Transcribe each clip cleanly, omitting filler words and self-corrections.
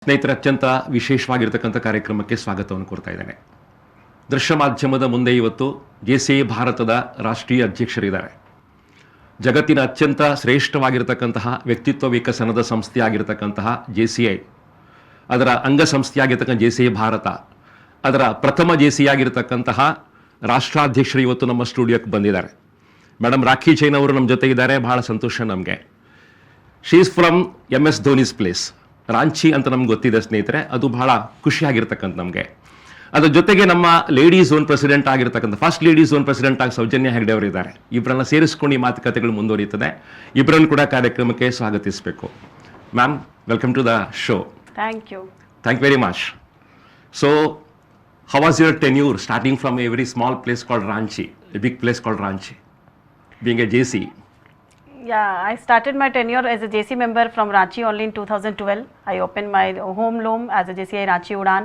ಸ್ನೇಹಿತರ ಅತ್ಯಂತ ವಿಶೇಷವಾಗಿರ್ತಕ್ಕಂಥ ಕಾರ್ಯಕ್ರಮಕ್ಕೆ ಸ್ವಾಗತವನ್ನು ಕೊಡ್ತಾ ಇದ್ದೇನೆ. ದೃಶ್ಯ ಮಾಧ್ಯಮದ ಮುಂದೆ ಇವತ್ತು JCI ಭಾರತದ ರಾಷ್ಟ್ರೀಯ ಅಧ್ಯಕ್ಷರಿದ್ದಾರೆ. ಜಗತ್ತಿನ ಅತ್ಯಂತ ಶ್ರೇಷ್ಠವಾಗಿರ್ತಕ್ಕಂತಹ ವ್ಯಕ್ತಿತ್ವ ವಿಕಸನದ ಸಂಸ್ಥೆಯಾಗಿರ್ತಕ್ಕಂತಹ JCI, ಅದರ ಅಂಗಸಂಸ್ಥೆಯಾಗಿರ್ತಕ್ಕಂಥ JCI ಭಾರತ, ಅದರ ಪ್ರಥಮ JCI ಆಗಿರ್ತಕ್ಕಂತಹ ರಾಷ್ಟ್ರಾಧ್ಯಕ್ಷರು ಇವತ್ತು ನಮ್ಮ ಸ್ಟುಡಿಯೋಕ್ಕೆ ಬಂದಿದ್ದಾರೆ. ಮೇಡಮ್ ರಾಖಿ ಜೈನ್ ಅವರು ನಮ್ಮ ಜೊತೆ ಇದ್ದಾರೆ. ಬಹಳ ಸಂತೋಷ ನಮಗೆ. She is from MS Dhoni's place, Ranchi ಅಂತ ನಮ್ಗೆ ಗೊತ್ತಿದೆ ಸ್ನೇಹಿತರೆ. ಅದು ಬಹಳ ಖುಷಿಯಾಗಿರ್ತಕ್ಕಂಥ ನಮಗೆ. ಅದ್ರ ಜೊತೆಗೆ ನಮ್ಮ ಲೇಡಿ ಝೋನ್ ಪ್ರೆಸಿಡೆಂಟ್ ಆಗಿರ್ತಕ್ಕಂಥ ಫಸ್ಟ್ ಲೇಡಿ ಝೋನ್ ಪ್ರೆಸಿಡೆಂಟ್ ಆಗಿ ಸೌಜನ್ಯ ಹೆಗ್ಡೆ ಅವರು ಇದ್ದಾರೆ. ಇಬ್ಬರನ್ನ ಸೇರಿಸ್ಕೊಂಡು ಈ ಮಾತುಕತೆಗಳು ಮುಂದುವರಿಯುತ್ತದೆ. ಇಬ್ಬರನ್ನು ಕೂಡ ಕಾರ್ಯಕ್ರಮಕ್ಕೆ ಸ್ವಾಗತಿಸಬೇಕು. Ma'am, welcome to the show. Thank you. Thank you very much. So, how was your tenure starting from a very small place called Ranchi, a big place called Ranchi, being a JC? Yeah, I started my tenure as a JC member from Ranchi only in 2012. I opened my home loom as a JCI Ranchi Udan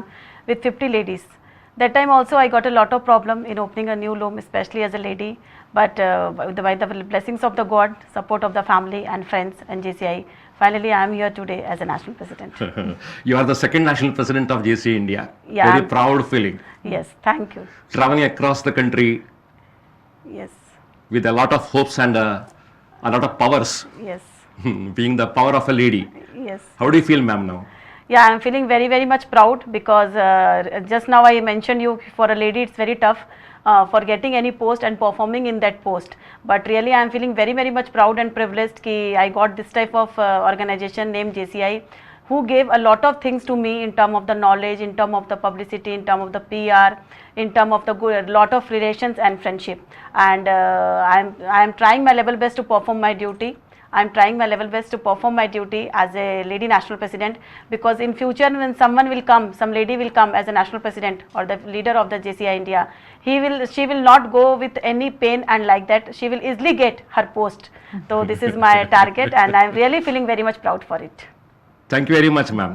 with 50 ladies. That time also I got a lot of problem in opening a new loom, especially as a lady. But by the blessings of the God, support of the family and friends and JCI, finally I am here today as a national president. You are the second national president of JCI India. Yeah. Very proud feeling. Yes, thank you. Traveling across the country Yes, with a lot of hopes and a lot of powers, yes, being the power of a lady. yes. How do you feel, ma'am, now? Yeah, I am feeling very, very much proud because just now I mentioned you, for a lady it's very tough for getting any post and performing in that post. But really I am feeling very, very much proud and privileged ki I got this type of organization named JCI, who gave a lot of things to me in terms of the knowledge, in terms of the publicity, in terms of the PR, in terms of the good, lot of relations and friendship. And I am trying my level best to perform my duty. I am trying my level best to perform my duty as a lady national president, because in future when someone will come, some lady will come as a national president or the leader of the JCI India, she will not go with any pain and like that. She will easily get her post. So this is my target and I am really feeling very much proud for it. Thank you very much, ma'am.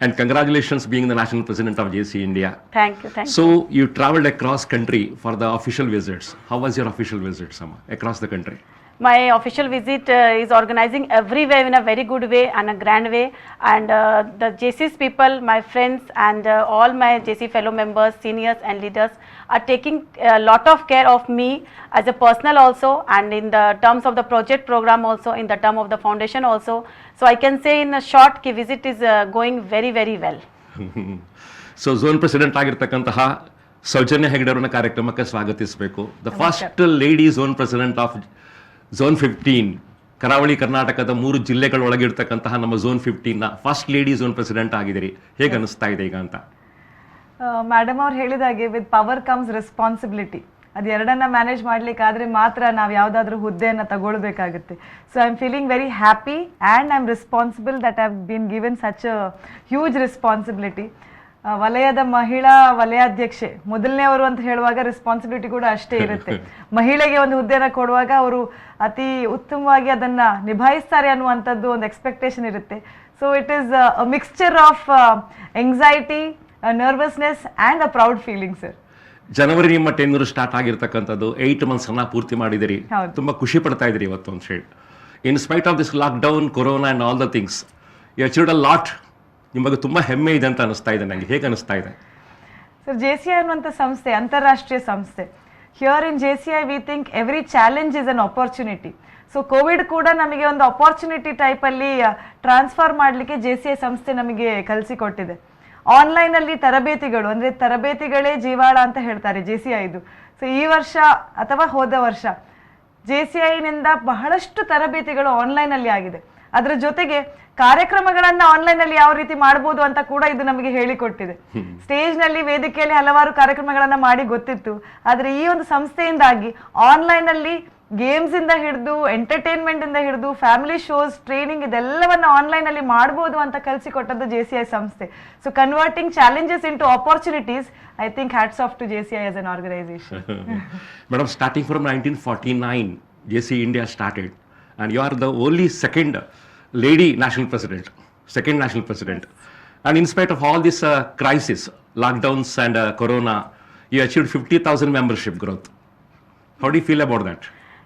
And congratulations being the national president of JCI India. Thank you, thank you. So you traveled across country for the official visits. How was your official visit, Sama, across the country? My official visit is organizing everywhere in a very good way and a grand way, and the JC's people, my friends and all my JC fellow members, seniors and leaders are taking a lot of care of me as a personal also, and in the terms of the project program also, in the term of the foundation also. So I can say in a short ki visit is going very, very well. So zone president ಆಗಿರ್ತಕ್ಕಂತಹ ಸೌಜನ್ಯ ಹೆಗ್ಡೆ ಅವರನ್ನ ಕಾರ್ಯಕ್ರಮಕ್ಕೆ ಸ್ವಾಗತಿಸಬೇಕು. The first lady zone president of Zone 15, ಕರಾವಳಿ ಕರ್ನಾಟಕದ 3 ಜಿಲ್ಲೆಗಳೊಳಗಿರ್ತಕ್ಕಂತಹ ನಮ್ಮ Zone 15ನ first lady zone president ಆಗಿದ್ದೀರಿ. ಹೇಗೆ ಅನಿಸ್ತಾ ಇದೆ ಈಗ ಅಂತ? ಮೇಡಮ್ ಅವ್ರು ಹೇಳಿದಾಗೆ ವಿತ್ ಪವರ್ ಕಮ್ಸ್ ರೆಸ್ಪಾನ್ಸಿಬಿಲಿಟಿ. ಅದು ಎರಡನ್ನ ಮ್ಯಾನೇಜ್ ಮಾಡ್ಲಿಕ್ಕಾದ್ರೆ ಮಾತ್ರ ನಾವು ಯಾವುದಾದ್ರೂ ಹುದ್ದೆಯನ್ನು ತಗೊಳ್ಬೇಕಾಗುತ್ತೆ. So I am feeling very happy and I am responsible that I have been given such a huge responsibility. ವಲಯದ ಮಹಿಳಾ ವಲಯಾಧ್ಯಕ್ಷೆ ಮೊದಲನೇವರು ಅಂತ ಹೇಳುವಾಗ ರೆಸ್ಪಾನ್ಸಿಬಿಲಿಟಿ ಕೂಡ ಅಷ್ಟೇ ಇರುತ್ತೆ. ಮಹಿಳೆಗೆ ಒಂದು ಹುದ್ದೆನ ಕೊಡುವಾಗ ಅವರು ಅತಿ ಉತ್ತಮವಾಗಿ ಅದನ್ನ ನಿಭಾಯಿಸ್ತಾರೆ ಅನ್ನುವಂಥದ್ದು ಒಂದು ಎಕ್ಸ್ಪೆಕ್ಟೇಷನ್ ಇರುತ್ತೆ. So it is a mixture of anxiety, nervousness and a proud feeling sir. ಜನವರಿ ನಿಮ್ಮ ಟೆನ್ಯೂರ್ ಸ್ಟಾರ್ಟ್ ಆಗಿರ್ತಕ್ಕಂಥದ್ದು 8 months ಅನ್ನ ಪೂರ್ತಿ ಮಾಡಿದಿರಿ. ತುಂಬಾ ಖುಷಿ ಪಡ್ತಾ ಇದ್ದೀರಿ ಇವತ್ತು ಒಂದು shade. In spite of this lockdown, corona and all the things, you achieved a lot. ನಿಮ್ಮ ಬಗ್ಗೆ ತುಂಬ ಹೆಮ್ಮೆ ಇದೆ ಅಂತ ಅನಿಸ್ತಾ ಇದೆ ನನಗೆ. ಹೇಗೆ ಅನಿಸ್ತಾ ಇದೆ? ಸರ್, JCI ಅನ್ನುವಂಥ ಸಂಸ್ಥೆ ಅಂತಾರಾಷ್ಟ್ರೀಯ ಸಂಸ್ಥೆ. Here in JCI we think every challenge is an opportunity. So Covid ಕೂಡ ನಮಗೆ ಒಂದು ಅಪಾರ್ಚುನಿಟಿ ಟೈಪಲ್ಲಿ ಟ್ರಾನ್ಸ್ಫರ್ ಮಾಡಲಿಕ್ಕೆ JCI ಸಂಸ್ಥೆ ನಮಗೆ ಕಲಿಸಿಕೊಟ್ಟಿದೆ. ಆನ್ಲೈನಲ್ಲಿ ತರಬೇತಿಗಳು, ಅಂದರೆ ತರಬೇತಿಗಳೇ ಜೀವಾಳ ಅಂತ ಹೇಳ್ತಾರೆ JCIದು. ಸೊ ಈ ವರ್ಷ ಅಥವಾ ಹೋದ ವರ್ಷ JCIನಿಂದ ಬಹಳಷ್ಟು ತರಬೇತಿಗಳು ಆನ್ಲೈನಲ್ಲಿ ಆಗಿದೆ. ಅದರ ಜೊತೆಗೆ ಕಾರ್ಯಕ್ರಮಗಳನ್ನ ಆನ್ಲೈನ್ ಅಲ್ಲಿ ಯಾವ ರೀತಿ ಮಾಡಬಹುದು ಅಂತ ಕೂಡ ಇದು ನಮಗೆ ಹೇಳಿಕೊಟ್ಟಿದೆ. ಸ್ಟೇಜ್ ನಲ್ಲಿ, ವೇದಿಕೆಯಲ್ಲಿ ಹಲವಾರು ಕಾರ್ಯಕ್ರಮಗಳನ್ನ ಮಾಡಿ ಗೊತ್ತಿತ್ತು. ಆದ್ರೆ ಈ ಒಂದು ಸಂಸ್ಥೆಯಿಂದಾಗಿ ಆನ್ಲೈನ್ ಅಲ್ಲಿ ಗೇಮ್ಸ್ ಇಂದ ಹಿಡಿದು ಎಂಟರ್ಟೈನ್ಮೆಂಟ್ ಇಂದ ಹಿಡಿದು ಫ್ಯಾಮಿಲಿ ಶೋಸ್, ಟ್ರೈನಿಂಗ್, ಇದೆಲ್ಲವನ್ನ ಆನ್ಲೈನ್ ಅಲ್ಲಿ ಮಾಡಬಹುದು ಅಂತ ಕಲಿಸಿಕೊಟ್ಟದ್ದು JCI ಸಂಸ್ಥೆ. So converting challenges into opportunities, I think hats off to JCI as an organisation. Madam, starting from 1949 JCI India started and you are the only second lady national president, second national president. And in spite of all this crisis, lockdowns and corona, you achieved 50,000 membership growth. How do you feel about that?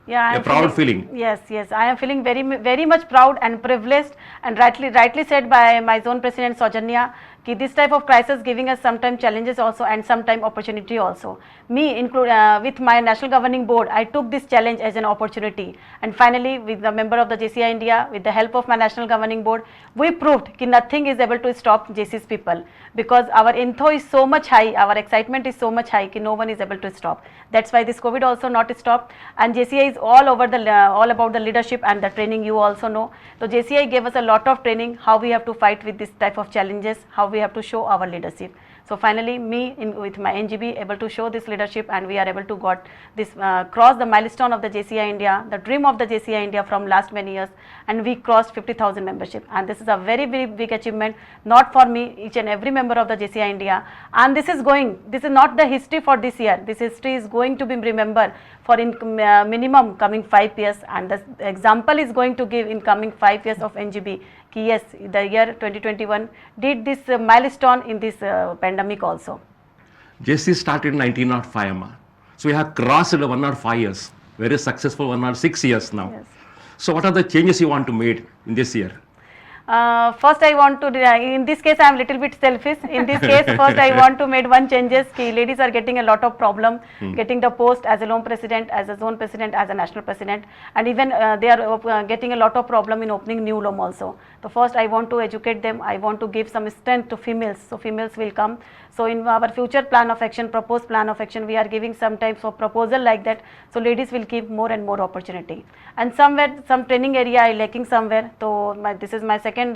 Yeah, I A am proud feeling. Yes, yes, I am feeling very much proud and privileged, and rightly said by my zone president Saujanya, कि this type of crisis giving us sometimes challenges also and sometimes opportunity also. Me, with my national governing board, I took this challenge as an opportunity, and finally, with the member of the JCI India, with the help of my national governing board, we proved that nothing is able to stop JC's people, because our info is so much high, our excitement is so much high, that no one is able to stop. That's why this COVID also not stopped, and JCI is all over all about the leadership and the training, you also know. So JCI gave us a lot of training how we have to fight with this type of challenges, how we have to show our leadership. So finally, with my NGB able to show this leadership, and we are able to got this cross the milestone of the JCI India, the dream of the JCI India from last many years, and we crossed 50,000 membership, and this is a very big achievement, not for me, each and every member of the JCI India. And this is not the history for this year. This history is going to be remembered for minimum coming 5 years, and the example is going to give in coming 5 years of NGB. Yes, the year 2021 did this milestone in this pandemic also. JC started in 1905, ma. So we have crossed 105 years, very successful 106 years now. Yes. So what are the changes you want to make in this year? First I want to, in this case I am little bit selfish. In this case, first I want to make one changes, ki ladies are getting a lot of problem, getting the post as a loan president, as a zone president, as a national president, and even they are getting a lot of problem in opening new loan also. So first I want to educate them, I want to give some strength to females, so females will come. So in our future plan of action, proposed plan of action, we are giving some types of proposal like that, so ladies will give more and more opportunity. And somewhere, some training area I lacking somewhere, so this is my second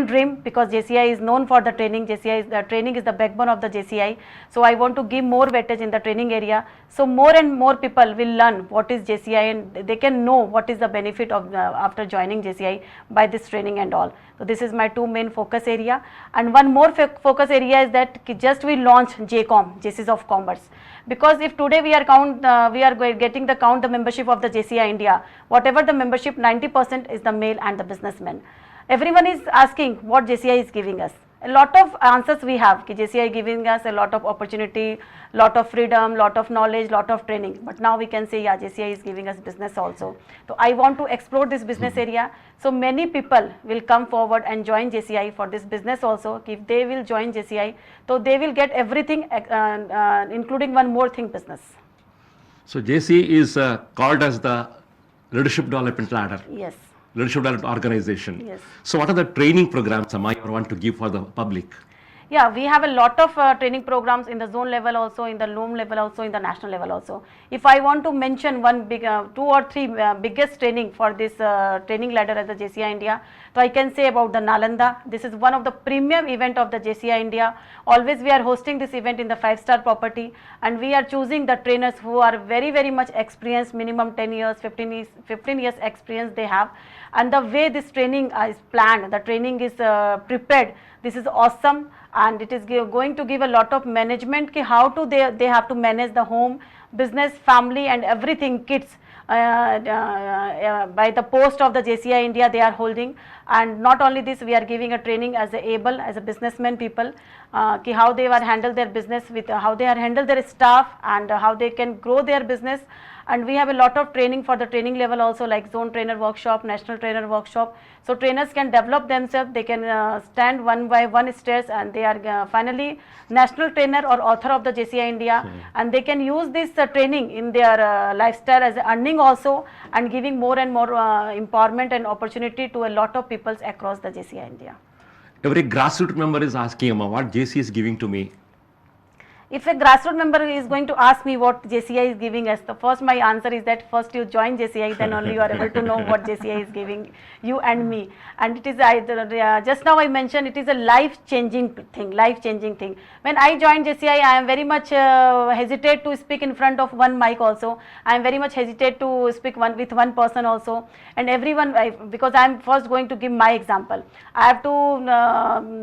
dream, because JCI is known for the training. Training is the backbone of the JCI. So I want to give more weightage in the training area, so more and more people will learn what is JCI, and they can know what is the benefit of after joining JCI by this training and all. So this is my two main focus area, and one more focus area is that just we launch JCOM, JCs of Commerce, because if today we are getting the membership of the JCI India, whatever the membership, 90% is the male and the businessmen. Everyone is asking what JCI is giving us. A lot of answers we have, ki JCI giving us a lot of opportunity, lot of freedom, lot of knowledge, lot of training. But now we can say, yeah, JCI is giving us business also. So I want to explore this business area. So many people will come forward and join JCI for this business also. If they will join JCI, so they will get everything, including one more thing, business. So JC is called as the leadership development ladder. Yes. Leadership development organization. Yes. So what are the training programs you want to give for the public? Yeah, we have a lot of training programs in the zone level also, in the loan level also, in the national level also. If I want to mention one big, 2 or 3 biggest training for this training ladder as the JCI India, so I can say about the Nalanda. This is one of the premium event of the JCI India. Always we are hosting this event in the 5-star property, and we are choosing the trainers who are very much experienced, minimum 10 years, 15 years experience they have. And the way this training is planned, the training is prepared, this is awesome, and it is going to give a lot of management ki how to they have to manage the home, business, family and everything, kids by the post of the JCI India they are holding. And not only this, we are giving a training as a businessman people, ki how they are handle their business, with how they are handle their staff, and how they can grow their business. And we have a lot of training for the training level also, like zone trainer workshop, national trainer workshop. So trainers can develop themselves, they can stand one by one stairs, and they are finally national trainer or author of the JCI India. And they can use this training in their lifestyle as earning also, and giving more and more empowerment and opportunity to a lot of people across the JCI India. Every grassroots member is asking, what JC is giving to me? If a grassroots member is going to ask me what JCI is giving us, the first my answer is that first you join JCI, then only you are able to know what JCI is giving you and me. And it is just now I mentioned, it is a life-changing thing. When I joined JCI, I am very much hesitate to speak in front of one mic also. I am very much hesitate to speak with one person also. And everyone, because I am first going to give my example. I have to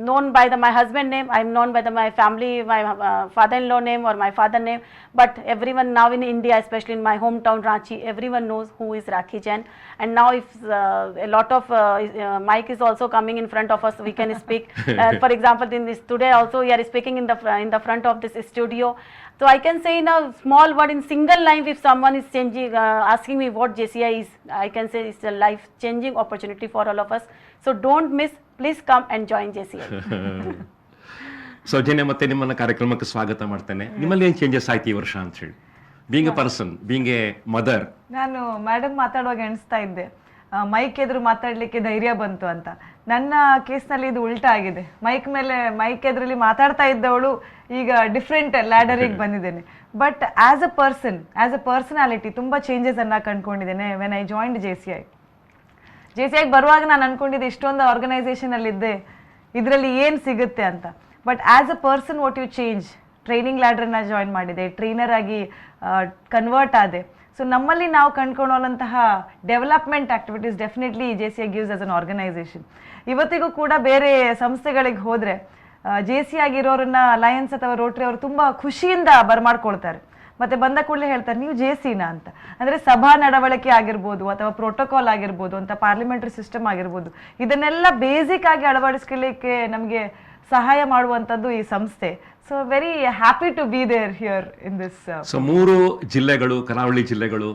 known by my husband name. I am known by my family, my father mother-in-law name or my father name, but everyone now in India, especially in my hometown Ranchi, everyone knows who is Rakhi Jain. And now if a lot of mic is also coming in front of us, we can speak. For example, in this today also we are speaking in the front of this studio. So I can say in a small word, in single line, if someone is changing, asking me what JCI is, I can say it's a life-changing opportunity for all of us. So don't miss. Please come and join JCI. Soujanya, ಮತ್ತೆ ನಿಮ್ಮನ್ನ ಕಾರ್ಯಕ್ರಮಕ್ಕೆ ಸ್ವಾಗತ ಮಾಡ್ತೇನೆ. ನಿಮ್ಮಲ್ಲಿ ಏನು changes ಆಯ್ತು ಈ ವರ್ಷ ಅಂತ ಹೇಳಿ, being A person, being A mother? ನಾನು ಮೇಡಮ್ ಮಾತಾಡುವಾಗ ಎಣಿಸ್ತಾ ಇದ್ದೆ, ಮೈಕ್ ಎದುರು ಮಾತಾಡಲಿಕ್ಕೆ ಧೈರ್ಯ ಬಂತು ಅಂತ. ನನ್ನ ಕೇಸ್ನಲ್ಲಿ ಇದು ಉಲ್ಟಾ ಆಗಿದೆ. ಮೈಕ್ ಎದುರಲ್ಲಿ ಮಾತಾಡ್ತಾ ಇದ್ದವಳು ಈಗ ಡಿಫ್ರೆಂಟ್ ಲ್ಯಾಡರಿಗೆ ಬಂದಿದ್ದೇನೆ. ಬಟ್ ಆಸ್ ಅ ಪರ್ಸನಾಲಿಟಿ ತುಂಬ ಚೇಂಜಸ್ ಅನ್ನ ಕಂಡುಕೊಂಡಿದ್ದೇನೆ ವೆನ್ ಐ ಜಾಯಿಂಡ್ JCIಗೆ ಬರುವಾಗ ನಾನು ಅನ್ಕೊಂಡಿದ್ದೆ ಇಷ್ಟೊಂದು ಆರ್ಗನೈಸೇಷನಲ್ಲಿದ್ದೆ, ಇದರಲ್ಲಿ ಏನು ಸಿಗುತ್ತೆ ಅಂತ. But as a person what you change, training ಲ್ಯಾಡ್ರನ್ನ ಜಾಯಿನ್ ಮಾಡಿದೆ, ಟ್ರೈನರ್ ಆಗಿ ಕನ್ವರ್ಟ್ ಆದೆ. ಸೊ ನಮ್ಮಲ್ಲಿ ನಾವು ಕಂಡುಕೊಳ್ಳುವಂತಹ development activities definitely JCI gives us an organisation. ಇವತ್ತಿಗೂ ಕೂಡ ಬೇರೆ ಸಂಸ್ಥೆಗಳಿಗೆ ಹೋದರೆ JCI ಆಗಿರೋರನ್ನ ಅಲಯನ್ಸ್ ಅಥವಾ ರೋಟ್ರಿ ಅವರು ತುಂಬ ಖುಷಿಯಿಂದ ಬರಮಾಡ್ಕೊಳ್ತಾರೆ. ಮತ್ತೆ ಬಂದ ಕೂಡಲೇ ಹೇಳ್ತಾರೆ, ನೀವು JCನ ಅಂತ. ಅಂದರೆ ಸಭಾ ನಡವಳಿಕೆ ಆಗಿರ್ಬೋದು ಅಥವಾ ಪ್ರೋಟೋಕಾಲ್ ಆಗಿರ್ಬೋದು ಅಂತ ಪಾರ್ಲಿಮೆಂಟರಿ ಸಿಸ್ಟಮ್ ಆಗಿರ್ಬೋದು, ಇದನ್ನೆಲ್ಲ ಬೇಸಿಕ್ ಆಗಿ ಅಳವಡಿಸ್ಕೊಳ್ಳಿಕ್ಕೆ ನಮಗೆ ಸಹಾಯ ಮಾಡುವಂಥದ್ದು ಈ ಸಂಸ್ಥೆ. So very happy to be there here in this. So 3 ಜಿಲ್ಲೆಗಳು, ಕರಾವಳಿ ಜಿಲ್ಲೆಗಳು,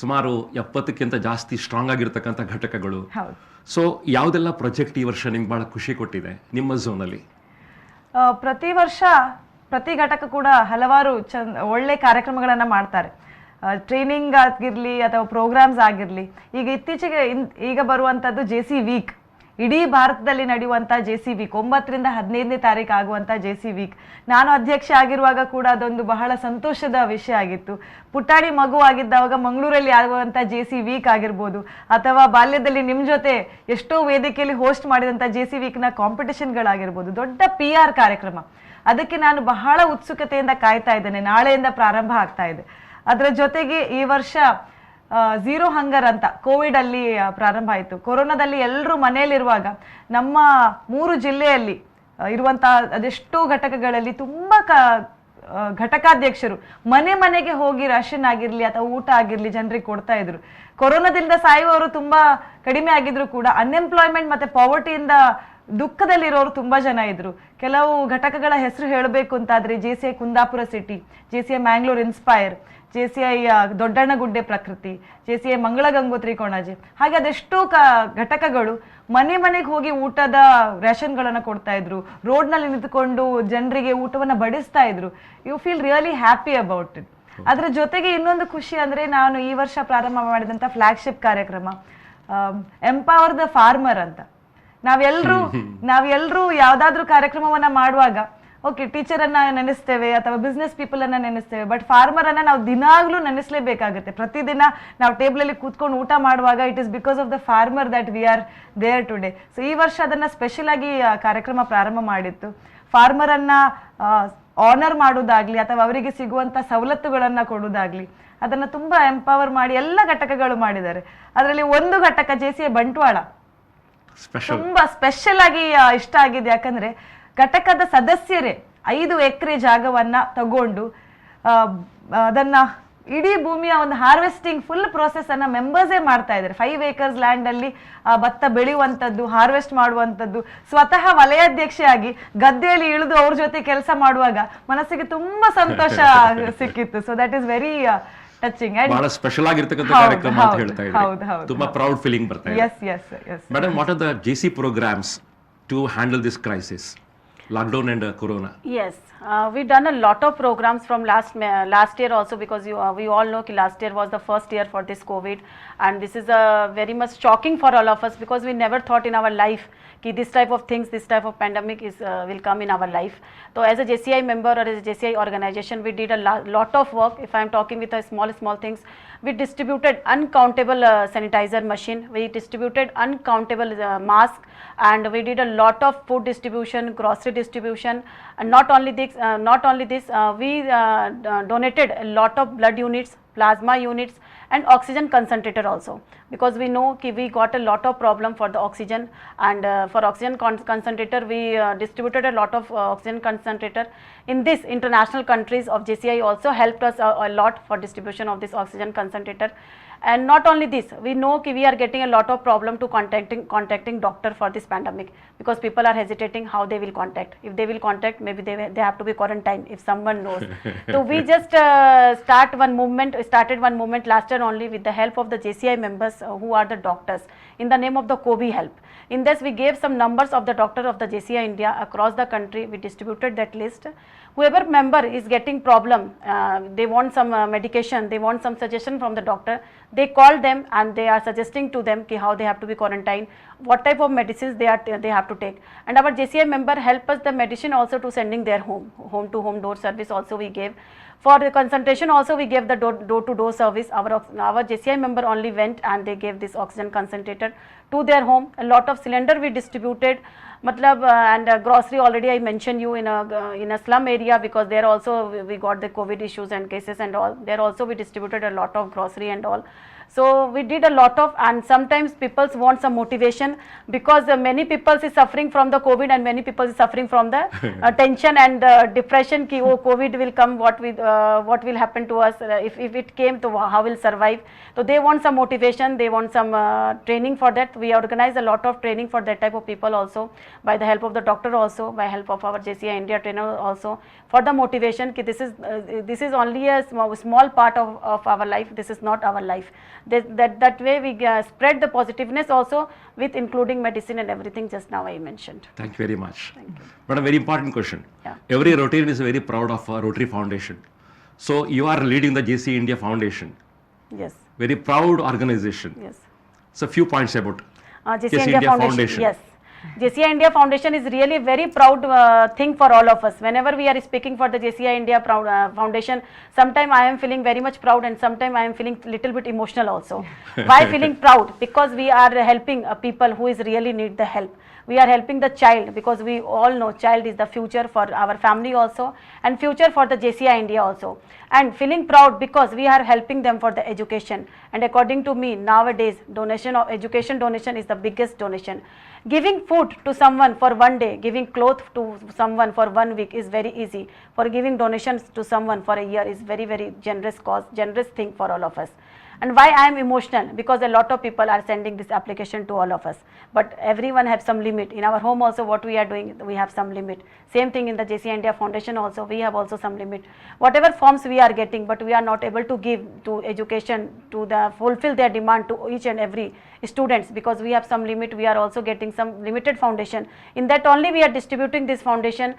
ಸುಮಾರು 70ಕ್ಕಿಂತ ಜಾಸ್ತಿ ಸ್ಟ್ರಾಂಗ್ ಆಗಿರ್ತಕ್ಕಂಥ ಘಟಕಗಳು. ಹೌದು. ಸೊ ಯಾವುದೆಲ್ಲ ಪ್ರಾಜೆಕ್ಟ್ ಈ ವರ್ಷ ನಿಮ್ಗೆ ಬಹಳ ಖುಷಿ ಕೊಟ್ಟಿದೆ ನಿಮ್ಮ ಝೋನಲ್ಲಿ? ಪ್ರತಿ ವರ್ಷ ಪ್ರತಿ ಘಟಕ ಕೂಡ ಹಲವಾರು ಒಳ್ಳೆ ಕಾರ್ಯಕ್ರಮಗಳನ್ನು ಮಾಡ್ತಾರೆ. ಟ್ರೈನಿಂಗ್ ಆಗಿರಲಿ ಅಥವಾ ಪ್ರೋಗ್ರಾಮ್ಸ್ ಆಗಿರಲಿ. ಈಗ ಇತ್ತೀಚೆಗೆ ಈಗ ಬರುವಂಥದ್ದು JC ವೀಕ್, ಇಡೀ ಭಾರತದಲ್ಲಿ ನಡೆಯುವಂಥ JC ವೀಕ್, 9ರಿಂದ 15ನೇ ತಾರೀಕು ಆಗುವಂಥ JC ವೀಕ್. ನಾನು ಅಧ್ಯಕ್ಷ ಆಗಿರುವಾಗ ಕೂಡ ಅದೊಂದು ಬಹಳ ಸಂತೋಷದ ವಿಷಯ ಆಗಿತ್ತು. ಪುಟಾಣಿ ಮಗು ಆಗಿದ್ದಾಗ ಮಂಗಳೂರಲ್ಲಿ ಆಗುವಂಥ JC ವೀಕ್ ಆಗಿರ್ಬೋದು, ಅಥವಾ ಬಾಲ್ಯದಲ್ಲಿ ನಿಮ್ಮ ಜೊತೆ ಎಷ್ಟೋ ವೇದಿಕೆಯಲ್ಲಿ ಹೋಸ್ಟ್ ಮಾಡಿದಂಥ JC ವೀಕ್ನ ಕಾಂಪಿಟೇಷನ್ಗಳಾಗಿರ್ಬೋದು, ದೊಡ್ಡ PR ಕಾರ್ಯಕ್ರಮ. ಅದಕ್ಕೆ ನಾನು ಬಹಳ ಉತ್ಸುಕತೆಯಿಂದ ಕಾಯ್ತಾ ಇದ್ದೇನೆ. ನಾಳೆಯಿಂದ ಪ್ರಾರಂಭ ಆಗ್ತಾ ಇದೆ. ಅದರ ಜೊತೆಗೆ ಈ ವರ್ಷ ಝೀರೋ ಹಂಗರ್ ಅಂತ ಕೋವಿಡ್ ಅಲ್ಲಿ ಪ್ರಾರಂಭ ಆಯಿತು. ಕೊರೋನಾದಲ್ಲಿ ಎಲ್ಲರೂ ಮನೆಯಲ್ಲಿರುವಾಗ ನಮ್ಮ 3 ಜಿಲ್ಲೆಯಲ್ಲಿ ಇರುವಂತಹ ಅದೆಷ್ಟೋ ಘಟಕಗಳಲ್ಲಿ ತುಂಬ ಘಟಕಾಧ್ಯಕ್ಷರು ಮನೆಗೆ ಹೋಗಿ ರೇಷನ್ ಆಗಿರಲಿ ಅಥವಾ ಊಟ ಆಗಿರಲಿ ಜನರಿಗೆ ಕೊಡ್ತಾ ಇದ್ರು. ಕೊರೋನಾದಿಂದ ಸಾಯುವವರು ತುಂಬಾ ಕಡಿಮೆ ಆಗಿದ್ರು ಕೂಡ ಅನ್ಎಂಪ್ಲಾಯ್ಮೆಂಟ್ ಮತ್ತೆ ಪಾವರ್ಟಿಯಿಂದ ದುಃಖದಲ್ಲಿರೋರು ತುಂಬಾ ಜನ ಇದ್ರು. ಕೆಲವು ಘಟಕಗಳ ಹೆಸರು ಹೇಳಬೇಕು ಅಂತಾದ್ರೆ JCI Kundapura city, JCI Mangalore inspire, JCI ದೊಡ್ಡಣ್ಣಗುಡ್ಡೆ ಪ್ರಕೃತಿ, JCI ಮಂಗಳ ಗಂಗೋತ್ರಿ ಕೊಣಾಜೆ, ಹಾಗೆ ಅದೆಷ್ಟೋ ಘಟಕಗಳು ಮನೆಗೆ ಹೋಗಿ ಊಟದ ರೇಷನ್ಗಳನ್ನು ಕೊಡ್ತಾ ಇದ್ರು. ರೋಡ್ನಲ್ಲಿ ನಿಂತುಕೊಂಡು ಜನರಿಗೆ ಊಟವನ್ನು ಬಡಿಸ್ತಾ ಇದ್ರು. You feel really happy about it. ಅದರ ಜೊತೆಗೆ ಇನ್ನೊಂದು ಖುಷಿ ಅಂದ್ರೆ ನಾನು ಈ ವರ್ಷ ಪ್ರಾರಂಭ ಮಾಡಿದಂಥ ಫ್ಲಾಗ್ಶಿಪ್ ಕಾರ್ಯಕ್ರಮ ಎಂಪವರ್ ದ ಫಾರ್ಮರ್ ಅಂತ. ನಾವೆಲ್ಲರೂ ಯಾವ್ದಾದ್ರು ಕಾರ್ಯಕ್ರಮವನ್ನ ಮಾಡುವಾಗ ಓಕೆ ಟೀಚರ್ ಅನ್ನ ನೆನೆಸ್ತೇವೆ ಅಥವಾ ಬಿಸ್ನೆಸ್ ಪೀಪಲ್ ಅನ್ನ ನೆನೆಸ್ತೇವೆ, ಬಟ್ ಫಾರ್ಮರ್ ಅನ್ನ ನಾವು ದಿನಾಗ್ಲೂ ನೆನೆಸಲೇಬೇಕಾಗುತ್ತೆ. ಪ್ರತಿದಿನ ನಾವು ಟೇಬಲ್ ಅಲ್ಲಿ ಕೂತ್ಕೊಂಡು ಊಟ ಮಾಡುವಾಗ it is because of the farmer that we are there today. So ಈ ವರ್ಷ ಅದನ್ನ ಸ್ಪೆಷಲ್ ಆಗಿ ಕಾರ್ಯಕ್ರಮ ಪ್ರಾರಂಭ ಮಾಡಿತ್ತು. ಫಾರ್ಮರ್ ಅನ್ನ ಆನರ್ ಮಾಡೋದಾಗ್ಲಿ ಅಥವಾ ಅವರಿಗೆ ಸಿಗುವಂತ ಸವಲತ್ತುಗಳನ್ನ ಕೊಡೋದಾಗ್ಲಿ, ಅದನ್ನ ತುಂಬಾ ಎಂಪವರ್ ಮಾಡಿ ಎಲ್ಲ ಘಟಕಗಳು ಮಾಡಿದ್ದಾರೆ. ಅದರಲ್ಲಿ ಒಂದು ಘಟಕ JCI ಬಂಟ್ವಾಳ ತುಂಬಾ ಸ್ಪೆಷಲ್ ಆಗಿ ಇಷ್ಟ ಆಗಿದೆ. ಯಾಕಂದ್ರೆ ಘಟಕದ ಸದಸ್ಯರೇ 5 ಎಕರೆ ಜಾಗವನ್ನ ತಗೊಂಡು ಅದನ್ನ ಇಡೀ ಭೂಮಿಯ ಒಂದು ಹಾರ್ವೆಸ್ಟಿಂಗ್ ಫುಲ್ ಪ್ರೋಸೆಸ್ ಅನ್ನ ಮೆಂಬರ್ಸೇ ಮಾಡ್ತಾ ಇದ್ದಾರೆ. 5 acres ಲ್ಯಾಂಡ್ ಅಲ್ಲಿ ಭತ್ತ ಬೆಳೆಯುವಂಥದ್ದು, ಹಾರ್ವೆಸ್ಟ್ ಮಾಡುವಂಥದ್ದು. ಸ್ವತಃ ವಲಯಾಧ್ಯಕ್ಷೆಯಾಗಿ ಗದ್ದೆಯಲ್ಲಿ ಇಳಿದು ಅವ್ರ ಜೊತೆ ಕೆಲಸ ಮಾಡುವಾಗ ಮನಸ್ಸಿಗೆ ತುಂಬಾ ಸಂತೋಷ ಸಿಕ್ಕಿತ್ತು. So that is very touching and ಬಹಳ ಸ್ಪೆಷಲ್ ಆಗಿರ್ತಕ್ಕಂಥ ಕಾರ್ಯಕ್ರಮ ಅಂತ ಹೇಳ್ತಾ ಇದ್ದಾರೆ. ತುಂಬಾ ಪ್ರೌಡ್ ಫೀಲಿಂಗ್ ಬರ್ತಾ ಇದೆ. Yes. Madam, what are the JC programs to handle this crisis, lockdown and corona? Yes, we've done a lot of programs from last year also, because we all know that last year was the first year for this COVID, and this is very much shocking for all of us, because we never thought in our life that this type of things, this type of pandemic will come in our life. So as a JCI member or as a JCI organization, we did a lot of work. If I am talking with a small things, we distributed uncountable sanitizer machine, we distributed uncountable mask, and we did a lot of food distribution, grocery distribution. And not only this, we donated a lot of blood units, plasma units, and oxygen concentrator also, because we know ki we got a lot of problem for the oxygen, and for oxygen concentrator we distributed a lot of oxygen concentrator. In this, international countries of JCI also helped us a lot for distribution of this oxygen concentrator. And not only this, we know ki we are getting a lot of problem to contacting doctor for this pandemic, because people are hesitating how they will contact. If they will contact, maybe they have to be quarantined if someone knows. So we just started one movement last year only with the help of the JCI members who are the doctors, in the name of the COVID help. In this, we gave some numbers of the doctor of the JCI India across the country. We distributed that list. Whoever member is getting problem, they want some medication, they want some suggestion from the doctor, they call them and they are suggesting to them ki how they have to be quarantined, what type of medicines they have to take. And our JCI member help us the medicine also to sending their home to home door service also we gave. For the concentration also we gave the door to door service. Our JCI member only went and they gave this oxygen concentrator to their home. A lot of cylinder we distributed, and grocery already I mentioned you in a slum area, because there also we got the COVID issues and cases and all. There also we distributed a lot of grocery and all. So we did a lot of, and sometimes people want some motivation, because many people is suffering from the COVID and many people is suffering from the tension and depression ki oh COVID will come, what will happen to us, if it came to how will survive. So they want some motivation, they want some training for that. We organize a lot of training for that type of people also, by the help of the doctor also, by help of our JCI India trainer also, for the motivation ki this is only a small part of our life, this is not our life. That way we spread the positiveness also, with including medicine and everything just now I mentioned. Thank you very much. Thank you. But a very important question. Yeah. Every Rotarian is very proud of Rotary Foundation. So you are leading the JCI India Foundation. Yes. Very proud organization. Yes. So few points about JCI India Foundation. Yes. JCI India Foundation is really very proud thing for all of us. Whenever we are speaking for the JCI India Foundation, sometime I am feeling very much proud and sometime I am feeling little bit emotional also. Why feeling proud? Because we are helping people who is really need the help. We are helping the child, because we all know child is the future for our family also and future for the JCI India also. And feeling proud because we are helping them for the education. And according to me, nowadays donation of education donation is the biggest donation. Giving food to someone for one day, giving clothes to someone for 1 week is very easy. For giving donations to someone for a year is very, very generous cause, generous thing for all of us. And why I am emotional? Because a lot of people are sending this application to all of us, but everyone has some limit. In our home also what we are doing, we have some limit. Same thing in the JCI India Foundation also, we have also some limit. Whatever forms we are getting, but we are not able to give to education, to fulfill their demand to each and every students, because we have some limit. We are also getting some limited foundation. In that only we are distributing this foundation.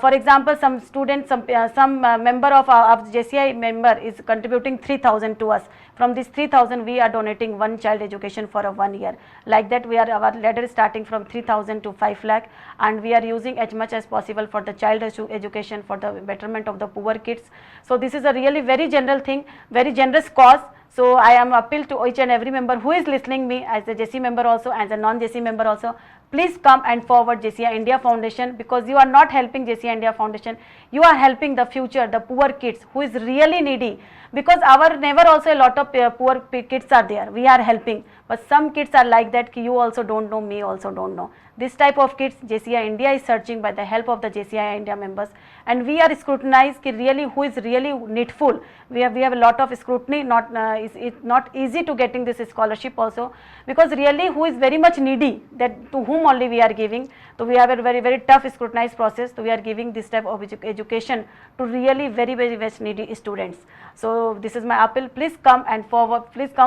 For example, some students, some member of JCI member is contributing 3,000 to us. From this 3,000 we are donating one child education for a 1 year. Like that our ladder is starting from 3,000 to 5 lakh, and we are using as much as possible for the child education, for the betterment of the poor kids. So this is a really very general thing, very generous cause. So I am appeal to each and every member who is listening me, as a JC member also, as a non-JC member also, please come and forward JCI India Foundation, because you are not helping JCI India Foundation, you are helping the future, the poor kids who is really needy. Because our neighbor also a lot of poor kids are there, we are helping, but some kids are like that, you also don't know, me also don't know. This type of kids JCI India is searching by the help of the JCI India members, and we are scrutinized really who is really needful. We have a lot of scrutiny, it's not easy to getting this scholarship also, because really who is very much needy, that to whom only we are giving. So we have a very, very tough scrutinized process. So we are giving this type of education to really very, very much needy students. So this is my appeal, please come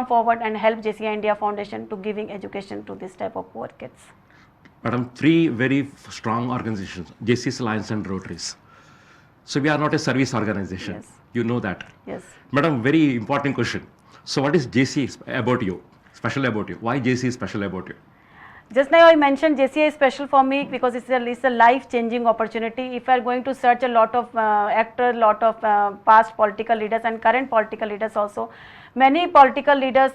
forward and help JCI India Foundation to giving education to this type of poor kids. Madam, three very strong organizations, JC's Alliance and Rotaries. So we are not a service organization. Yes. You know that. Yes. Madam, very important question. So what is JC about you, special about you? Why JC is special about you? Just now I mentioned JCI is special for me because it's a life-changing opportunity. If I are going to search a lot of actors, lot of past political leaders and current political leaders also, many political leaders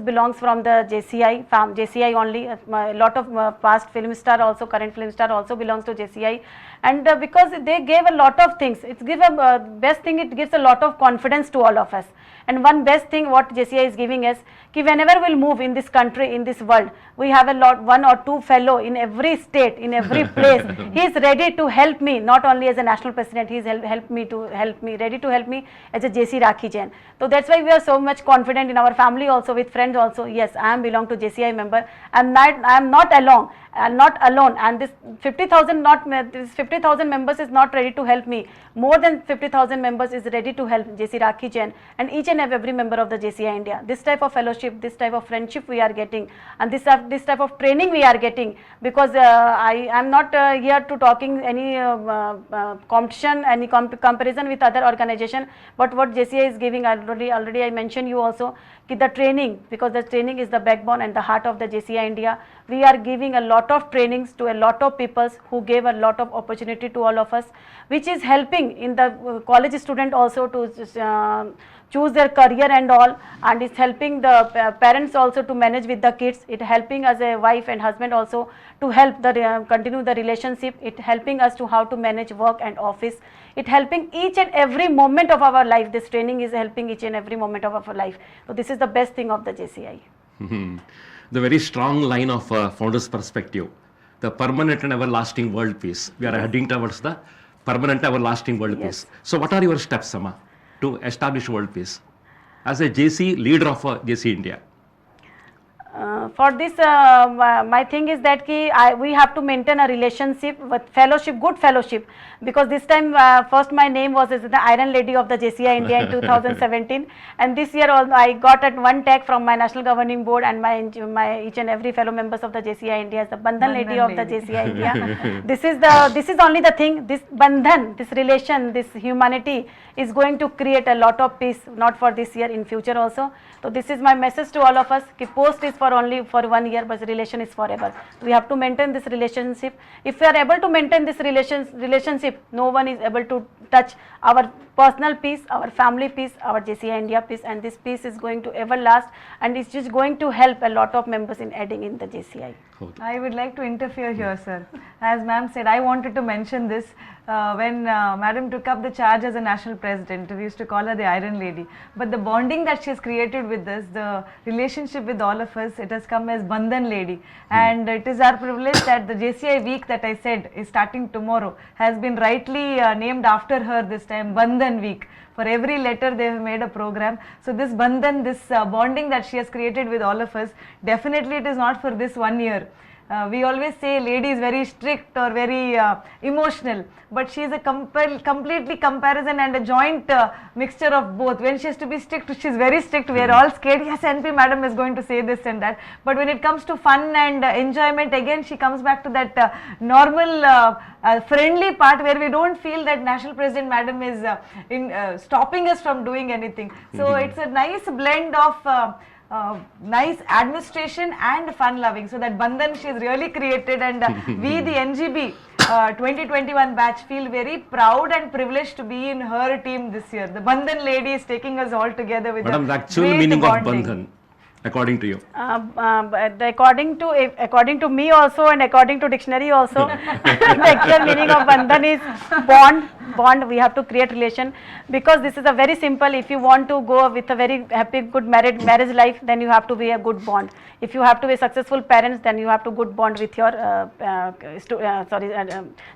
belongs from the JCI only. A lot of past film star also, current film star also belongs to JCI, and because they gave a lot of things, it gives a best thing. It gives a lot of confidence to all of us, And one best thing what JCI is giving us, ki whenever we'll move in this country, in this world, we have a lot, one or two fellow in every state, in every place. He is ready to help me, not only as a national president, he is ready to help me as a JC Rakhi Jain. So that's why we are so much confident in our family also, with friends also. Yes, I am belong to JCI member. I am not alone. And this 50,000 members is not ready to help me. More than 50,000 members is ready to help JC Rakhi Jain and each and every member of the JCI India. This type of fellowship, this type of friendship we are getting, and this type of training we are getting, because I am not here to talking any competition, any comparison with other organization, but what JCI is giving, already I mentioned you also, the training, because the training is the backbone and the heart of the JCI India. We are giving a lot of trainings to a lot of people who gave a lot of opportunity to all of us, which is helping in the college student also to choose their career and all, and it's helping the parents also to manage with the kids. It helping as a wife and husband also to help the continue the relationship. It helping us to how to manage work and office. It helping each and every moment of our life. This training is helping each and every moment of our life. So this is the best thing of the JCI. The very strong line of founder's perspective, the permanent and everlasting world peace. We are heading towards the permanent everlasting world peace. So what are your steps, Sama, to establish world peace as a JC leader of JC India? For this, my thing is that we have to maintain a relationship with fellowship, good fellowship, because this time first my name was as the Iron Lady of the JCI India in 2017, and this year also I got at one tag from my National Governing Board and my each and every fellow members of the JCI India as the Bandhan Lady of the JCI India. This is only the thing, this Bandhan, this relation, this humanity is going to create a lot of peace, not for this year, in future also. So this is my message to all of us, ki post is for only for 1 year, but relation is forever. We have to maintain this relationship. If we are able to maintain this relationship, no one is able to touch our personal peace, our family peace, our JCI India peace, and this peace is going to ever last, and it's just going to help a lot of members in adding in the JCI. I would like to interfere here, sir. As ma'am said, I wanted to mention this. When madam took up the charge as a national president, we used to call her the Iron Lady. But the bonding that she has created with us, the relationship with all of us, it has come as Bandhan Lady. And it is our privilege that the JCI week that I said is starting tomorrow has been rightly named after her this time, Bandhan week. For every letter they have made a program. So this Bandhan, this bonding that she has created with all of us, definitely it is not for this 1 year. We always say lady is very strict or very emotional, but she is a completely comparison and a joint mixture of both. When she has to be strict, she is very strict. We are all scared, yes, NP madam is going to say this and that. But when it comes to fun and enjoyment, again she comes back to that normal friendly part where we don't feel that National President madam is stopping us from doing anything. So it's a nice blend of nice administration and fun loving. So that Bandhan she has really created, and we the NGB 2021 batch feel very proud and privileged to be in her team this year. The Bandhan Lady is taking us all together with Madam, the actual great meaning bonding. of Bandhan, according to you? According to me also, and according to dictionary also, the actual meaning of Bandhan is bond. We have to create relation, because this is a very simple. If you want to go with a very happy, good marriage life, then you have to be a good bond. If you have to be successful parents, then you have to good bond with your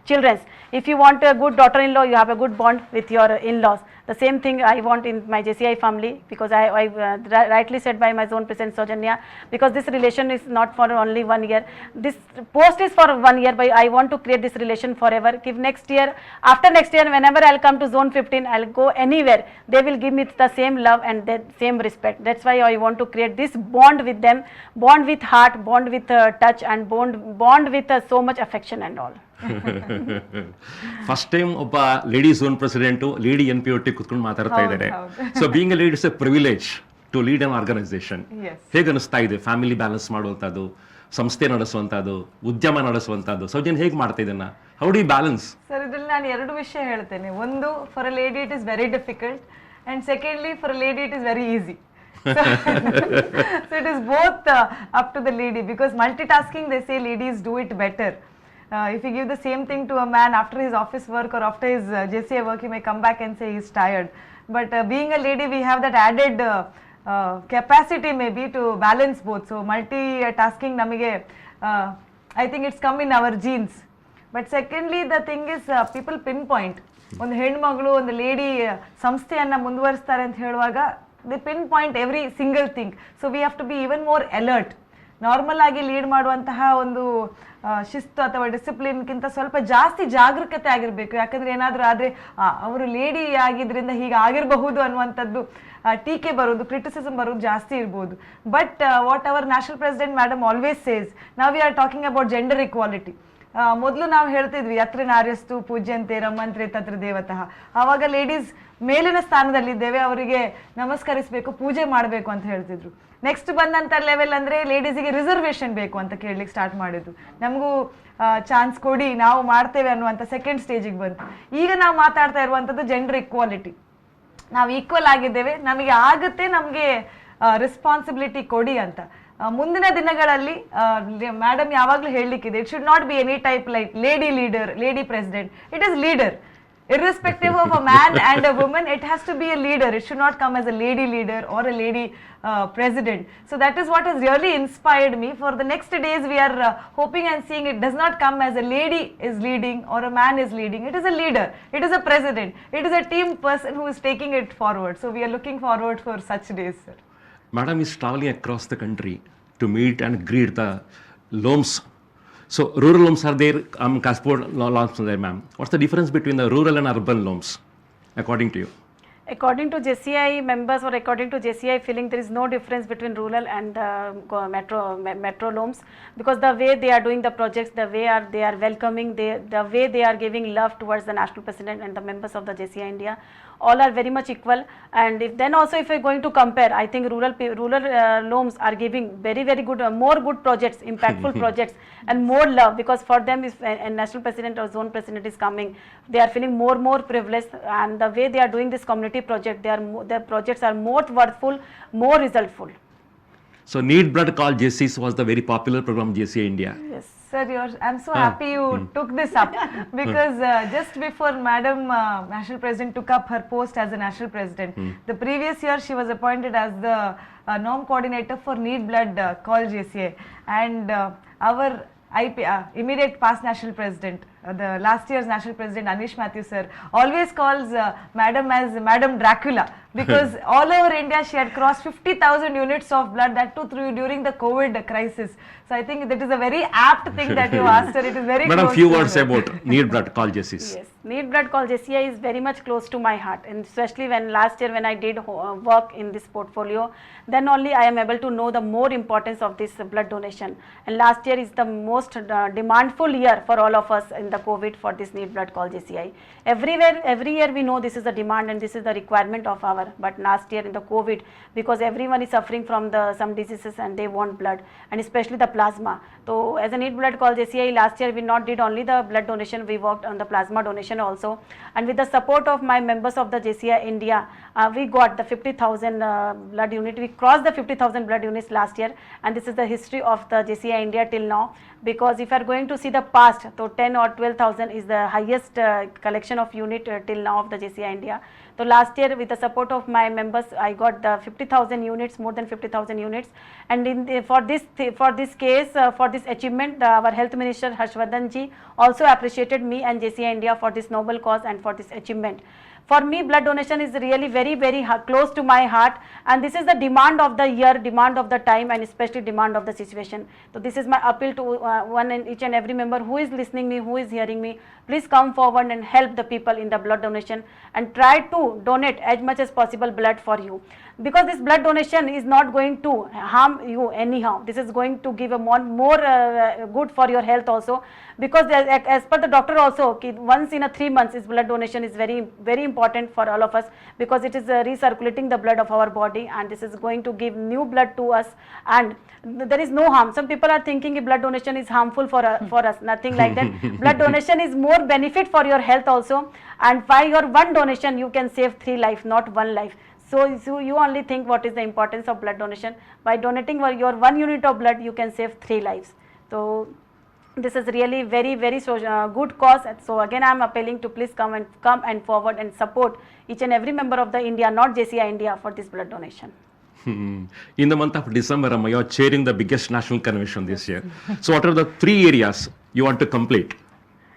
children. If you want a good daughter-in-law, you have a good bond with your in-laws. The same thing I want in my JCI family, because I rightly said by my zone president Saujanya, because this relation is not for only 1 year. This post is for 1 year, but I want to create this relation forever. If next year, after next year, whenever I'll come to zone 15, I'll go anywhere, they will give me the same love and the same respect. That's why I want to create this bond with them, bond with heart, bond with touch, and bond with so much affection and all. First time ಒಬ್ಬ lady zone president lady N P ಒಟ್ಟಿಗೆ ಕುತ್ಕೊಂಡು ಮಾತಾಡ್ತಾ ಇದ್ದಾರೆ. So being a lady it's a privilege to lead an organisation. ಹೇಗೆ ಅನಿಸ್ತಾ ಇದೆ family balance ಮಾಡುವಂಥದ್ದು, ಸಂಸ್ಥೆ ನಡೆಸುವಂಥದ್ದು, ಉದ್ಯಮ ನಡೆಸುವಂಥದ್ದು? ಸೌಜನ್ ಹೇಗೆ ಮಾಡ್ತಾ ಇದನ್ನ? How do you balance? Sir, ಇದರಲ್ಲಿ ನಾನು ಎರಡು ವಿಷಯ ಹೇಳ್ತೇನೆ. ಒಂದು, for a lady it is very difficult, and secondly for a lady it is very easy. So it is both up to the lady, because multitasking, they say ladies do it better. If you give the same thing to a man after his office work or after his JCI work, he may come back and say he's tired. but being a lady we have that added capacity maybe to balance both. So multitasking namige I think it's come in our genes. But secondly the thing is people pinpoint ಒಂದು ಹೆಣ್ಮಗಳು ಒಂದು lady ಸಂಸ್ಥೆಯನ್ನು ಮುಂದುವರಿಸ್ತಾರೆ ಅಂತ ಹೇಳುವಾಗ they pin point every single thing. So we have to be even more alert. Normal ಆಗಿ lead ಮಾಡುವಂತಹ ಒಂದು ಶಿಸ್ತು ಅಥವಾ ಡಿಸಿಪ್ಲಿನ್ಗಿಂತ ಸ್ವಲ್ಪ ಜಾಸ್ತಿ ಜಾಗರೂಕತೆ ಆಗಿರಬೇಕು. ಯಾಕಂದ್ರೆ ಏನಾದರೂ ಆದರೆ ಅವರು ಲೇಡಿ ಆಗಿದ್ರಿಂದ ಹೀಗೆ ಆಗಿರಬಹುದು ಅನ್ನುವಂಥದ್ದು ಟೀಕೆ ಬರೋದು, ಕ್ರಿಟಿಸಿಸಮ್ ಬರೋದು ಜಾಸ್ತಿ ಇರ್ಬೋದು. But what our national president madam always says, ನಾವು we are talking about gender equality. ಮೊದಲು ನಾವು ಹೇಳ್ತಿದ್ವಿ ಯತ್ರ ನಾರ್ಯಸ್ತು ಪೂಜ್ಯಂತೆ ರಮಂತ್ರೆ ತತ್ರ ದೇವತಃ. ಆವಾಗ ಲೇಡೀಸ್ ಮೇಲಿನ ಸ್ಥಾನದಲ್ಲಿದ್ದೇವೆ, ಅವರಿಗೆ ನಮಸ್ಕರಿಸಬೇಕು, ಪೂಜೆ ಮಾಡಬೇಕು ಅಂತ ಹೇಳ್ತಿದ್ರು. ನೆಕ್ಸ್ಟ್ ಬಂದಂಥ ಲೆವೆಲ್ ಅಂದರೆ ಲೇಡೀಸಿಗೆ ರಿಸರ್ವೇಷನ್ ಬೇಕು ಅಂತ ಕೇಳಲಿಕ್ಕೆ ಸ್ಟಾರ್ಟ್ ಮಾಡಿದ್ರು. ನಮಗೂ ಚಾನ್ಸ್ ಕೊಡಿ, ನಾವು ಮಾಡ್ತೇವೆ ಅನ್ನುವಂಥ ಸೆಕೆಂಡ್ ಸ್ಟೇಜಿಗೆ ಬಂತು. ಈಗ ನಾವು ಮಾತಾಡ್ತಾ ಇರುವಂಥದ್ದು ಜೆಂಡರ್ ಇಕ್ವಾಲಿಟಿ. ನಾವು ಈಕ್ವಲ್ ಆಗಿದ್ದೇವೆ, ನಮಗೆ ಆಗುತ್ತೆ, ನಮಗೆ ರೆಸ್ಪಾನ್ಸಿಬಿಲಿಟಿ ಕೊಡಿ ಅಂತ. ಮುಂದಿನ ದಿನಗಳಲ್ಲಿ ಮೇಡಮ್ ಯಾವಾಗಲೂ ಹೇಳಲಿಕ್ಕಿದೆ, it should not be any type like lady leader, lady president. It is leader irrespective of a man and a woman. It has to be a leader. It should not come as a lady leader or a lady president. So that is what has really inspired me. For the next days we are hoping and seeing it does not come as a lady is leading or a man is leading. It is a leader, it is a president, it is a team person who is taking it forward. So we are looking forward for such days, sir. Madam is traveling across the country to meet and greet the loams. So rural loams are there, passport loans are there, ma'am. What's the difference between the rural and urban loans, according to you? According to JCI members or according to JCI feeling, there is no difference between rural and metro loans, because the way they are doing the projects, the way they are welcoming, the way they are giving love towards the national president and the members of the JCI India, all are very much equal. And if then also if we're going to compare, I think rural loans are giving very good more good projects, impactful projects, and more love, because for them if a national president or zone president is coming, they are feeling more privileged, and the way they are doing this community project, their projects are more worthful, more resultful. So Need Blood Call JCs was the very popular program JCI India. Yes. Sir, I'm so happy you took this up, because just before Madam National President took up her post as a National President, the previous year she was appointed as the norm coordinator for Need Blood Call JCI, and our immediate past National President, the last year's National President Anish Mathew sir, always calls Madam as Madam Dracula, because all over India she had crossed 50,000 units of blood, that too during the COVID crisis. So I think that is a very apt thing that you asked her. It is very Madam, close few to words her. about Need Blood Call JCs. Yes, Need Blood Call JCI is very much close to my heart, and especially when last year when I did work in this portfolio, then only I am able to know the more importance of this blood donation. And last year is the most demandful year for all of us in the COVID for this Need Blood Call JCI. Every year we know this is the demand and this is the requirement of our, but last year in the COVID, because everyone is suffering from some diseases and they want blood, and especially the plasma. So as a Need Blood Call JCI, last year we not did only the blood donation, we worked on the plasma donation also, and with the support of my members of the JCI India, we got the 50,000 blood unit. We crossed the 50,000 blood units last year, and this is the history of the JCI India till now. Because if you are going to see the past, so 10 or 12,000 is the highest collection of unit till now of the JCI India. So last year with the support of my members, I got the 50,000 units, more than 50,000 units, and for this case, for this achievement, our Health Minister Harshvardhan ji also appreciated me and JCI India for this noble cause and for this achievement. For me, blood donation is really very close to my heart, and this is the demand of the year, demand of the time, and especially demand of the situation. So this is my appeal to one and each and every member who is listening me, who is hearing me. Please come forward and help the people in the blood donation, and try to donate as much as possible blood for you, because this blood donation is not going to harm you anyhow. This is going to give a more good for your health also, because as per the doctor also, once in a 3 months is blood donation is very important for all of us, because it is recirculating the blood of our body, and this is going to give new blood to us, and there is no harm. Some people are thinking blood donation is harmful for us. Nothing like that. Blood donation is more benefit for your health also, and by your one donation you can save 3 lives, not 1 life. So you only think what is the importance of blood donation. By donating your 1 unit of blood, you can save 3 lives. So this is really very good cause. So again I am appealing to please come and forward and support each and every member of the India, not JCI India, for this blood donation. In the month of December, Amma, you are chairing the biggest national convention this year. So what are the 3 areas you want to complete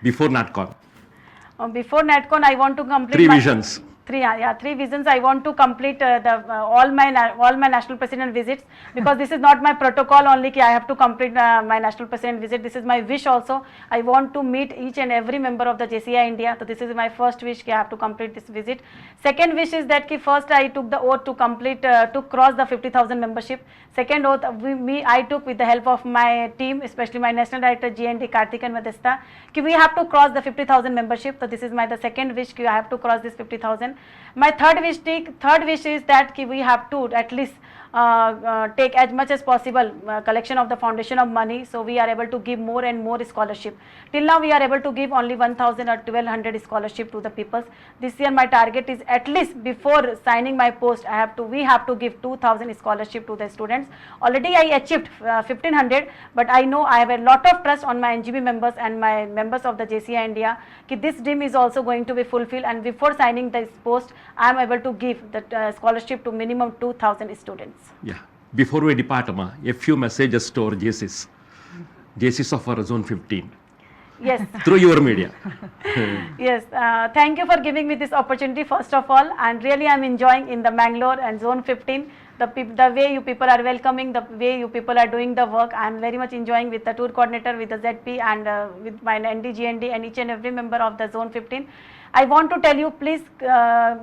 before NatCon? Before NatCon, I want to complete 3 visions. 3 visions. I want to complete all my national president visits, because this is not my protocol only ki I have to complete my national president visit. This is my wish also. I want to meet each and every member of the JCI India. So this is my first wish ki I have to complete this visit. Second wish is that ki first I took the oath to complete to cross the 50,000 membership. Second oath I took with the help of my team, especially my national director GND Karthikeyan Modesta, ki we have to cross the 50,000 membership. So this is my the second wish ki I have to cross this 50,000. My third wish is that ki we have to at least take as much as possible collection of the foundation of money, so we are able to give more and more scholarship. Till now we are able to give only 1,000 or 1,200 scholarship to the peoples. This year my target is at least before signing my post we have to give 2,000 scholarship to the students. Already I achieved 1,500, but I know I have a lot of trust on my NGB members and my members of the JCI India ki this dream is also going to be fulfilled, and before signing this post I am able to give the scholarship to minimum 2,000 students. Yeah. Before we depart, Amma, a few messages to our JCs of our Zone 15. Yes. Through your media. Yes, thank you for giving me this opportunity first of all, and really I am enjoying in the Mangalore and Zone 15 the way you people are welcoming, the way you people are doing the work. I am very much enjoying with the tour coordinator, with the ZP, and with my ND, GND and each and every member of the Zone 15. I want to tell you, please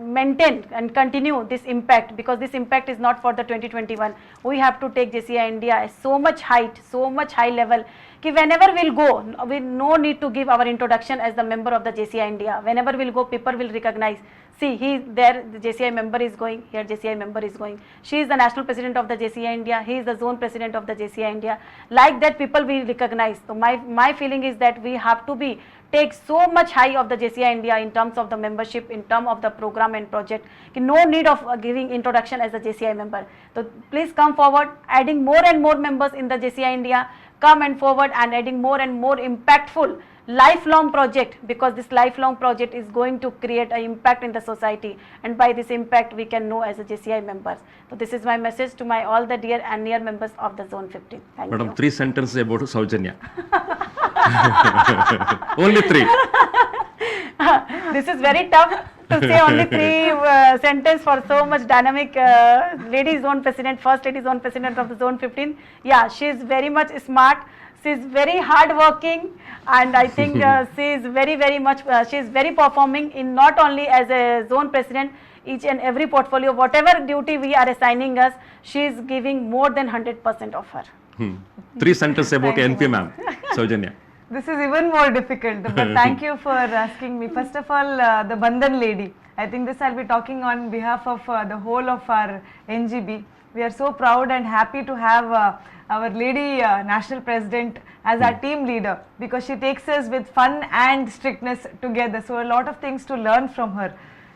maintain and continue this impact, because this impact is not for the 2021. We have to take JCI India so much high level ki whenever we'll go, we no need to give our introduction as the member of the JCI India. Whenever we'll go, people will recognize, see, he there, the JCI member is going, here JCI member is going. She is the national president of the JCI India, he is the zone president of the JCI India. Like that people will recognize. So my feeling is that we have to be take so much high of the JCI India in terms of the membership, in terms of the program and project. No need of giving introduction as a JCI member. So please come forward, adding more and more members in the JCI India. Come and forward and adding more and more impactful lifelong project, because this lifelong project is going to create an impact in the society, and by this impact we can know as a JCI members. So this is my message to my all the dear and near members of the Zone 15. Thank Madam, you. 3 sentences about Saujanya. Only 3. This is very tough to say only 3 sentences for so much dynamic lady zone president, first lady zone president of the Zone 15. Yeah, she is very much smart. She is very hard working, and I think she is very much she is very performing in not only as a zone president, each and every portfolio, whatever duty we are assigning us, she is giving more than 100% of her. 3 sentences about NP ma'am. Saujanya. This is even more difficult, but thank you for asking me. First of all, the Bandhan lady. I think this I'll be talking on behalf of the whole of our NGB. We are so proud and happy to have our lady national president as our team leader, because she takes us with fun and strictness together. So a lot of things to learn from her.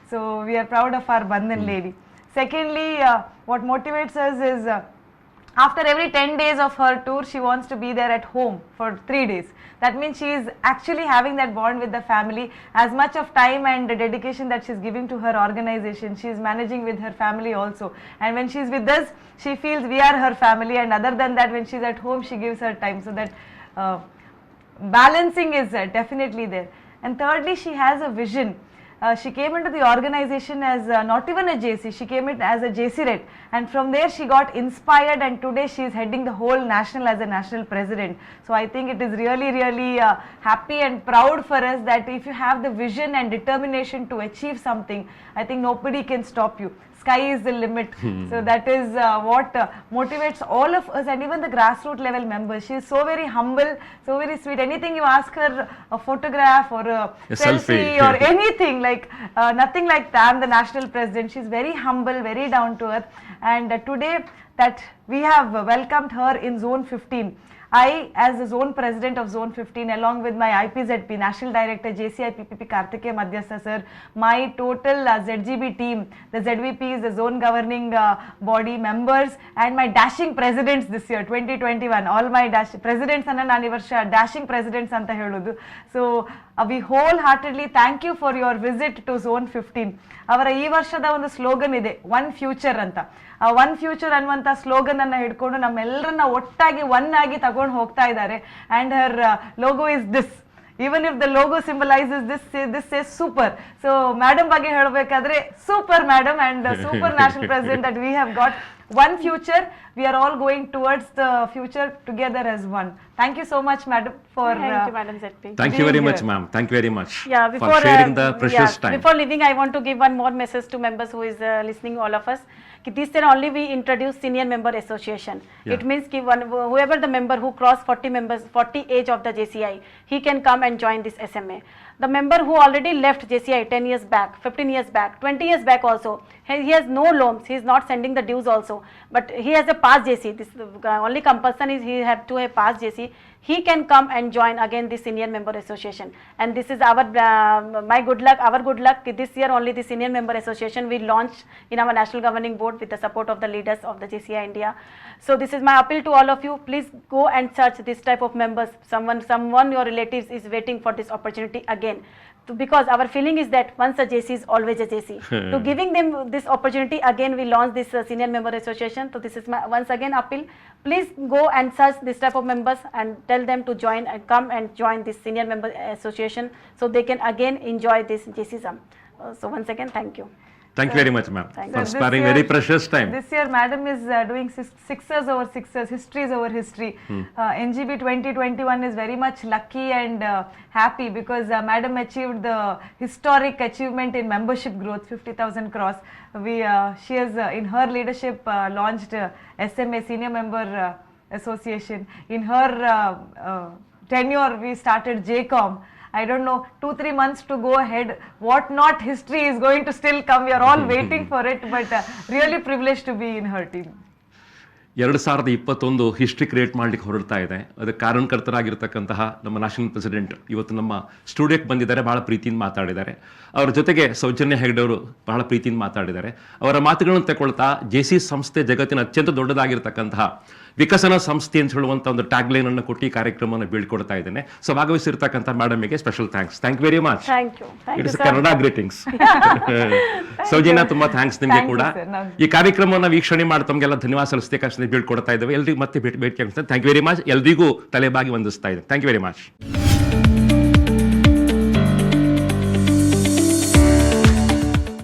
So we are proud of our Bandhan lady. Secondly, what motivates us is after every 10 days of her tour, she wants to be there at home for 3 days. That means she is actually having that bond with the family. As much of time and dedication that she is giving to her organization, she is managing with her family also. And when she is with us, she feels we are her family, and other than that, when she is at home, she gives her time. So that balancing is definitely there. And thirdly, she has a vision. She came into the organization as not even a JC, she came in as a JC Red, and from there she got inspired, and today she is heading the whole national as a national president. So I think it is really happy and proud for us that if you have the vision and determination to achieve something, I think nobody can stop you. Sky is the limit. So that is what motivates all of us, and even the grassroots level members. She is so very humble, so very sweet. Anything you ask her, a photograph or a selfie or anything, like nothing like that. I'm the national president. She's very humble, very down to earth, and today that we have welcomed her in Zone 15. I, as the zone president of Zone 15, along with my IPZP, National Director JCI PPP Karthikeya Madhyastha sir, my total ZGB team, the ZVPs, the zone governing body members, and my dashing presidents this year, 2021, all my presidents and nani varsha dashing presidents anta heludu. So we wholeheartedly thank you for your visit to Zone 15. ಅವರ ಈ ವರ್ಷದ ಒಂದು slogan ಇದೆ, one future ಅಂತ. ಆ one future ಅನ್ನುವಂಥ slogan ಅನ್ನ ಹಿಡ್ಕೊಂಡು ನಮ್ಮೆಲ್ಲರನ್ನ ಒಟ್ಟಾಗಿ ಒನ್ ಆಗಿ ತಗೊಂಡು ಹೋಗ್ತಾ ಇದ್ದಾರೆ. And Har logo is this. even if the logo symbolizes this says super. So madam ಬಗ್ಗೆ ಹೇಳಬೇಕಾದ್ರೆ super madam and super national president that we have got. One future, we are all going towards the future together as one. Thank you so much madam for Thank you, Madam ZP. Thank you very being much, here. ma'am. Thank you very much Yeah, for before sharing the precious time. Before leaving, I want to give one more message to members who is listening, all of us. This year only we introduce senior member association. Yeah. It means whoever the member who cross 40 age of the JCI, he can come and join this SMA. The member who already left JCI 10 years back, 15 years back, 20 years back also, he has no loans, he is not sending the dues also, but he has a past JC. This only compulsion is he have to have past JC. He can come and join again this senior member association. And this is our my good luck, our good luck. This year only the senior member association we launched in our national governing board with the support of the leaders of the JCI India. So this is my appeal to all of you. Please go and search this type of members. Someone your relatives is waiting for this opportunity again. Because our feeling is that once a JC is always a JC. To giving them this opportunity again, we launched this senior member association. So this is my once again appeal. Please go and search this type of members and tell them to join and come and join this senior member association so they can again enjoy this JCism. So once again, thank you. Thank you very much, ma'am, Thank for you. So sparing this year- very precious time. This year, madam is doing sixers over sixers, histories over history. NGB 2021 is very much lucky and happy because madam achieved the historic achievement in membership growth, 50,000 cross. She has, in her leadership, launched SMA, Senior Member Association. In her tenure, we started JCOM. I don't know, 2-3 months to go ahead. What not history is going to still come. We are all waiting for it, but really privileged to be in her team. 2021 history create ಮಾಡ್ಲಿಕ್ಕೆ ಹೊರಡ್ತಾ ಇದೆ. ಅದಕ್ಕೆ ಕಾರಣಕರ್ತರಾಗಿರ್ತಕ್ಕಂತಹ ನಮ್ಮ national president ಇವತ್ತು ನಮ್ಮ ಸ್ಟುಡಿಯೋಕ್ಕೆ ಬಂದಿದ್ದಾರೆ, ಬಹಳ ಪ್ರೀತಿಯಿಂದ ಮಾತಾಡಿದ್ದಾರೆ. ಅವರ ಜೊತೆಗೆ ಸೌಜನ್ಯ ಹೆಗ್ಡೆ ಅವರು ಬಹಳ ಪ್ರೀತಿಯಿಂದ ಮಾತಾಡಿದ್ದಾರೆ. ಅವರ ಮಾತುಗಳನ್ನು ತಗೊಳ್ತಾ JC ಸಂಸ್ಥೆ ಜಗತ್ತಿನ ಅತ್ಯಂತ ದೊಡ್ಡದಾಗಿರ್ತಕ್ಕಂತಹ ವಿಕಸನ ಸಂಸ್ಥೆ ಅಂತ ಹೇಳುವಂಥ ಒಂದು ಟ್ಯಾಗ್ ಲೈನ್ ಅನ್ನು ಕೊಟ್ಟು ಈ ಕಾರ್ಯಕ್ರಮವನ್ನು ಬೀಳ್ಕೊಡ್ತಾ ಇದ್ದೇನೆ. ಸೊ ಭಾಗವಹಿಸಿರ್ತಕ್ಕಂಥ ಮೇಡಮ್ಗೆ special thanks. Thank you very much. Thank you. Thank it you, is sir. Kannada greetings. Soujanya, ತುಂಬಾ ಥ್ಯಾಂಕ್ಸ್ ನಿಮಗೆ Thank you, ಕೂಡ. sir. ಈ ಕಾರ್ಯಕ್ರಮವನ್ನು ವೀಕ್ಷಣೆ ಮಾಡಿ ತಮಗೆಲ್ಲ ಧನ್ಯವಾದ ಸಲ್ಲಿಸಲಿಕ್ಕೆ ಬೀಳ್ಕೊಡ್ತಾ ಇದ್ದೇವೆ. ಎಲ್ರಿಗೂ ಮತ್ತೆ ಭೇಟಿ ಆಗ್ತದೆ. Thank you very much. ಎಲ್ರಿಗೂ ತಲೆಬಾಗಿ ವಂದಿಸ್ತಾ ಇದ್ದೇನೆ. Thank you very much.